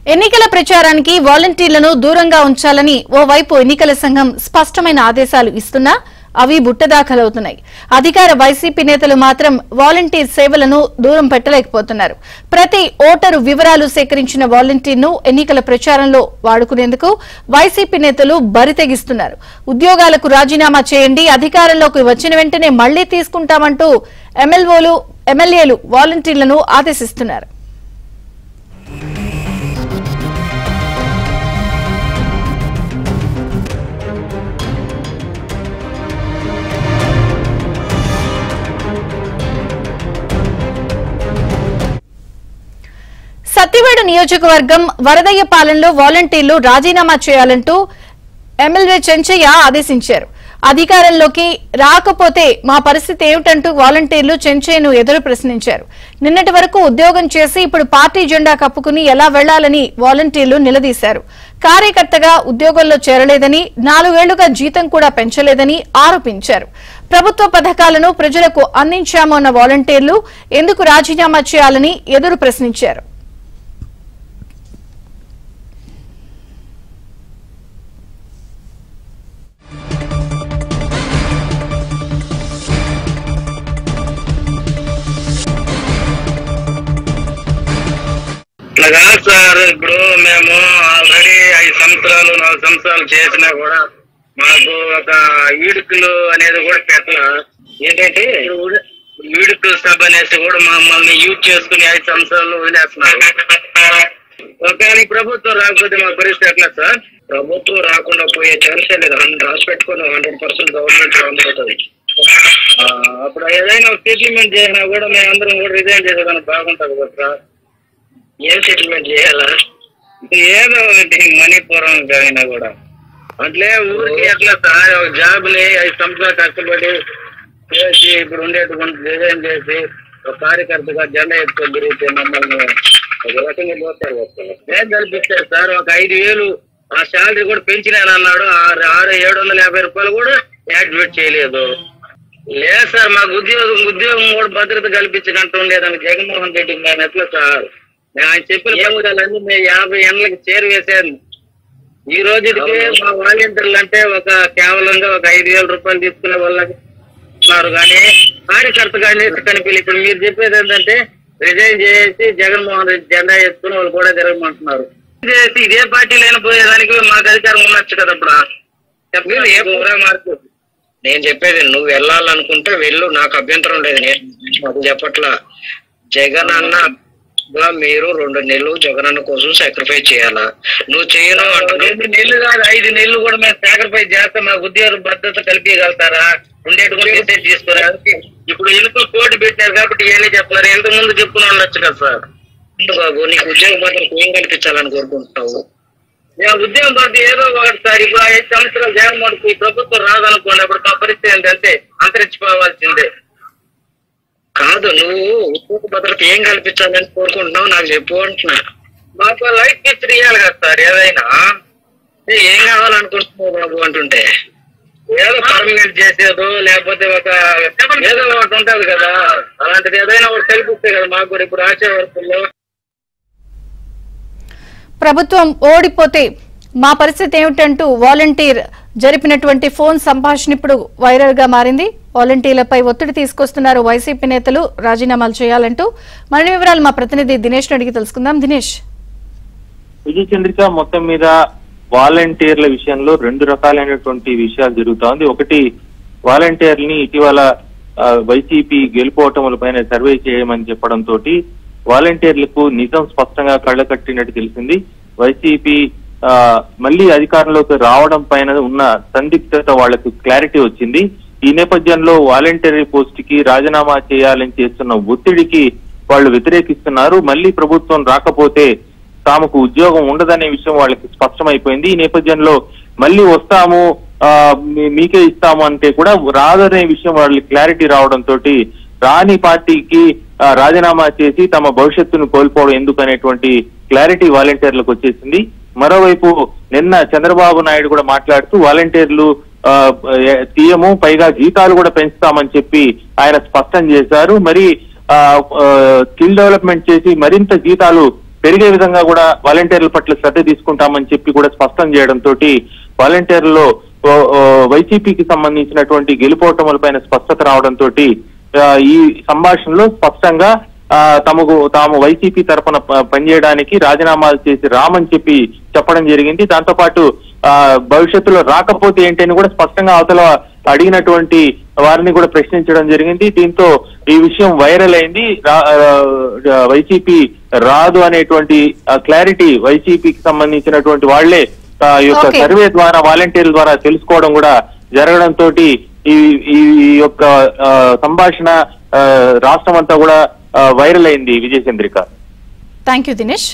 ఎన్నికల ప్రచారానికి వాలంటీర్లను దూరంగా ఉంచాలని ఓవైపు ఎన్నికల సంఘం స్పష్టమైన ఆదేశాలు ఇస్తున్నా అవి బుట్టదాఖలవుతున్నాయి. అధికార వైసీపీ నేతలు మాత్రం వాలంటీర్ సేవలను దూరం పెట్టలేకపోతున్నారు. ప్రతి ఓటరు వివరాలు సేకరించిన వాలంటీర్ను ఎన్నికల ప్రచారంలో వాడుకునేందుకు వైసీపీ నేతలు బరితెగిస్తున్నారు. ఉద్యోగాలకు రాజీనామా చేయండి, అధికారంలోకి వచ్చిన వెంటనే మళ్లీ తీసుకుంటామంటూ ఎమ్మెల్యేలు వాలంటీర్లను ఆదేశిస్తున్నారు. సత్తివేడు నియోజకవర్గం వరదయ్యపాలెంలో వాలంటీర్లు రాజీనామా చేయాలంటూ ఎమ్మెల్యే చెంచయ్య ఆదేశించారు. అధికారంలోకి రాకపోతే మా పరిస్థితి ఏమిటంటూ వాలంటీర్లు చెంచయ్యను ఎదురు ప్రశ్నించారు. నిన్నటి వరకు ఉద్యోగం చేసి ఇప్పుడు పార్టీ జెండా కప్పుకుని ఎలా వెళ్లాలని వాలంటీర్లు నిలదీశారు. కార్యకర్తగా ఉద్యోగంలో చేరలేదని, 4 ఏళ్లుగా జీతం కూడా పెంచలేదని ఆరోపించారు. ప్రభుత్వ పథకాలను ప్రజలకు అందించాము అన్న వాలంటీర్లు ఎందుకు రాజీనామా చేయాలని ఎదురు ప్రశ్నించారు. ఇట్లా కాదు సార్, ఇప్పుడు మేము ఆల్రెడీ 5 సంవత్సరాలు 4 సంవత్సరాలు చేసినా కూడా మాకు ఒక ఈడుకులు అనేది కూడా పెట్టలా. ఏంటంటే ఈడుకుల సభ అనేసి కూడా మమ్మల్ని యూజ్ చేసుకుని 5 సంవత్సరాలు వదిలేస్తున్నారు. ఒకవేళ ప్రభుత్వం రాకపోతే మా పరిస్థితి ఎట్లా సార్? ప్రభుత్వం రాకుండా పోయే ఛాన్సే లేదు. 100 రాసి పెట్టుకుని 100% గవర్నమెంట్ అవుతుంది. అప్పుడు ఏదైనా సెటిల్మెంట్ చేసినా కూడా మేమందరం కూడా రిజైన్ చేసేదానికి బాగుంటుంది కదా సార్. ఏం సెటిల్మెంట్ చేయాలా? ఏదో మణిపురం అయినా కూడా అట్లే ఊరికి ఎట్లా సార్? ఒక జాబ్ ని 5 సంవత్సరాలు కష్టపడి చేసి ఇప్పుడు ఉండేటువంటి డిజైన్ చేసి ఒక కార్యకర్తగా జెండా ఎత్తుకొని తిరిగితే మమ్మల్ని ఒక రకంగా పోతారు. ఏం కల్పిస్తారు సార్? ఒక 5,000 ఆ శాలరీ కూడా పెంచినానన్నాడు. 750 రూపాయలు కూడా యాక్టివేట్ చేయలేదు. లేదు సార్, మాకు ఉద్యోగం కూడా భద్రత కల్పించినట్టు ఉండేదానికి జగన్మోహన్ రెడ్డికి మేము ఎట్లా సార్? ఆయన చెప్పిన ప్రభుత్వాలన్నీ మేము 50 ఏళ్ళకి చేరువేశాను. ఈ రోజుకి మా వాలంటీర్లు అంటే కేవలంగా ఒక 5,000 రూపాయలు తీసుకునే వాళ్ళకి ఉన్నారు. కానీ కార్యకర్త కానీ కనిపించలేదు. ఇప్పుడు మీరు చెప్పేది ఏంటంటే రిజైన్ చేసి జగన్మోహన్ రెడ్డి జెండా వేసుకుని వాళ్ళు కూడా తిరగమంటున్నారు. ఇదే పార్టీలైనా పోయేదానికి మాకు అధికారం ఉండొచ్చు కదా. ఇప్పుడు చెప్పలేదు ఏ ప్రోగ్రామ్ మార్పు. నేను చెప్పేది నువ్వు వెళ్ళాలనుకుంటే వెళ్ళు, నాకు అభ్యంతరం లేదు. నేను అది చెప్పట్లా. జగన్ అన్న మీరు 2 నెలలు జగనన్న కోసం సాక్రిఫైస్ చేయాలా? నువ్వు చేయను. 2 నెలలు కాదు, 5 నెలలు కూడా మేము సాక్రిఫైస్ చేస్తాం. మాకు ఉద్యోగ భద్రత కల్పించగలుగుతారా? ఉండేటువంటి తీసుకురా. ఇప్పుడు ఎన్నికలు పోటీ పెట్టారు కాబట్టి ఏమీ చెప్తున్నారు. ఎంత ముందు చెప్పుకుని ఉండొచ్చు కదా సార్. బాబు, నీకు ఉద్యోగ భద్రత ఏం కల్పించాలని కోరుకుంటున్నావు? ఉద్యోగ భద్రత ఏదో ఒకటి సార్. ఇప్పుడు 5 సంవత్సరాలు జగన్మోహన్ ఈ ప్రభుత్వం రాదనుకోండి, అప్పుడు మా పరిస్థితి ఏంటంటే అంతరించిపోవాల్సిందే. కాదు, నువ్వు ఉద్యోగ భద్రత ఏం కల్పించాలని కోరుకుంటున్నావు నాకు చెప్పు అంటున్నా. మాకు లైఫ్ హిస్టరీ ఇవ్వాలి కదా సార్. ఏదైనా ఏం కావాలనుకుంటున్నావు బాబు అంటుంటే ఏదో పర్మనెంట్ చేసేదో లేకపోతే ఏదో ఒకటి ఉంటుంది కదా. అలాంటిది ఏదైనా ఒకటి కల్పిస్తే కదా మాకు కూడా. ఇప్పుడు ఆశా వర్కుల్లో ప్రభుత్వం ఓడిపోతే మా పరిస్థితి ఏమిటంటూ వాలంటీర్ జరిపినటువంటి ఫోన్ సంభాషణ ఇప్పుడు వైరల్ గా మారింది. వాలంటీర్లపై ఒత్తిడి తీసుకొస్తున్నారు వైసీపీ నేతలు రాజీనామాలు చేయాలంటూ. మరిన్ని వివరాలు మా ప్రతినిధి దినేష్ అడిగి తెలుసుకుందాం. దినేష్. విజయ చంద్రిక, మొత్తం మీద వాలంటీర్ల విషయంలో 2 రకాలైనటువంటి విషయాలు జరుగుతోంది. ఒకటి, వాలంటీర్లని ఇటీవల వైసీపీ గెలుపోవటముల పైన సర్వే చేయమని చెప్పడంతో వాలంటీర్లకు నిజం స్పష్టంగా కళ్ళ కట్టినట్టు తెలిసింది. వైసీపీ మళ్లీ అధికారంలోకి రావడం పైన ఉన్న సందిగ్ధత వాళ్లకు క్లారిటీ వచ్చింది. ఈ నేపథ్యంలో వాలంటరీ పోస్ట్ కి రాజీనామా చేయాలని చేస్తున్న ఒత్తిడికి వాళ్ళు వ్యతిరేకిస్తున్నారు. మళ్లీ ప్రభుత్వం రాకపోతే తాముకు ఉద్యోగం ఉండదనే విషయం వాళ్ళకి స్పష్టమైపోయింది. ఈ నేపథ్యంలో మళ్లీ వస్తాము, మీకే ఇస్తాము అంటే కూడా రాదనే విషయం వాళ్ళకి క్లారిటీ రావడంతో రాని పార్టీకి రాజీనామా చేసి తమ భవిష్యత్తును కోల్పోవడం ఎందుకనేటువంటి క్లారిటీ వాలంటీర్లకు వచ్చేసింది. మరోవైపు నిన్న చంద్రబాబు నాయుడు కూడా మాట్లాడుతూ వాలంటీర్లు సీఎం పైగా జీతాలు కూడా పెంచుతామని చెప్పి ఆయన స్పష్టం చేశారు. మరి స్కిల్ డెవలప్మెంట్ చేసి మరింత జీతాలు పెరిగే విధంగా కూడా వాలంటీర్ల పట్ల శ్రద్ధ తీసుకుంటామని చెప్పి కూడా స్పష్టం చేయడంతో వాలంటీర్లలో వైసీపీకి సంబంధించినటువంటి గెలుపోటములపైన స్పష్టత రావడంతో ఈ సంభాషణలో స్పష్టంగా తాము వైసీపీ తరఫున పనిచేయడానికి రాజీనామాలు చేసి రామని చెప్పడం జరిగింది. దాంతో పాటు భవిష్యత్తులో రాకపోతే ఏంటని కూడా స్పష్టంగా అవతల అడిగినటువంటి వారిని కూడా ప్రశ్నించడం జరిగింది. దీంతో ఈ విషయం వైరల్ అయింది. వైసీపీ రాదు అనేటువంటి క్లారిటీ వైసీపీకి సంబంధించినటువంటి వాళ్లే ఈ యొక్క సర్వే ద్వారా వాలంటీర్ల ద్వారా తెలుసుకోవడం కూడా జరగడంతో ఈ యొక్క సంభాషణ రాష్ట్రం అంతా కూడా వైరల్ అయింది. విజయచంద్రిక. Thank you Dinesh.